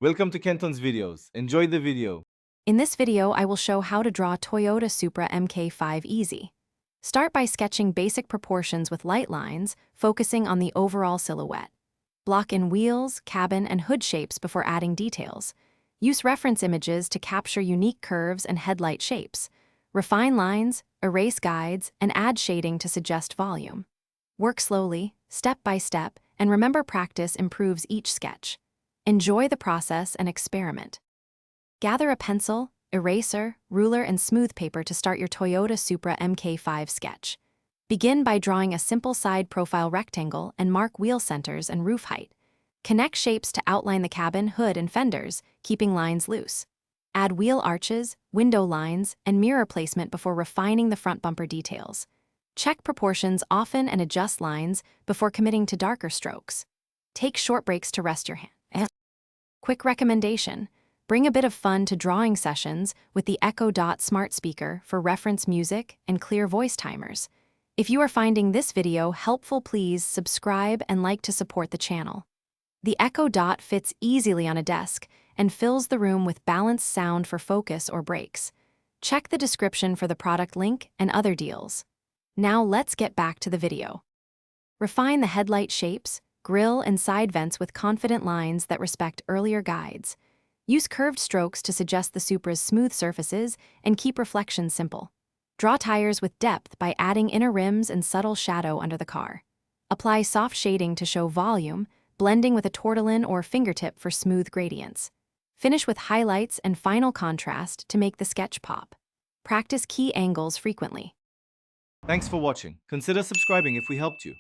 Welcome to Kenton's videos. Enjoy the video. In this video, I will show how to draw Toyota Supra MK5 easy. Start by sketching basic proportions with light lines, focusing on the overall silhouette. Block in wheels, cabin, and hood shapes before adding details. Use reference images to capture unique curves and headlight shapes. Refine lines, erase guides, and add shading to suggest volume. Work slowly, step by step, and remember practice improves each sketch. Enjoy the process and experiment. Gather a pencil, eraser, ruler, and smooth paper to start your Toyota Supra MK5 sketch. Begin by drawing a simple side profile rectangle and mark wheel centers and roof height. Connect shapes to outline the cabin, hood, and fenders, keeping lines loose. Add wheel arches, window lines, and mirror placement before refining the front bumper details. Check proportions often and adjust lines before committing to darker strokes. Take short breaks to rest your hand. Quick recommendation: bring a bit of fun to drawing sessions with the Echo Dot smart speaker for reference music and clear voice timers. If you are finding this video helpful, please subscribe and like to support the channel. The Echo Dot fits easily on a desk and fills the room with balanced sound for focus or breaks. Check the description for the product link and other deals. Now let's get back to the video. Refine the headlight shapes, grille, and side vents with confident lines that respect earlier guides. Use curved strokes to suggest the Supra's smooth surfaces and keep reflections simple. Draw tires with depth by adding inner rims and subtle shadow under the car. Apply soft shading to show volume, blending with a tortillon or fingertip for smooth gradients. Finish with highlights and final contrast to make the sketch pop. Practice key angles frequently. Thanks for watching. Consider subscribing if we helped you.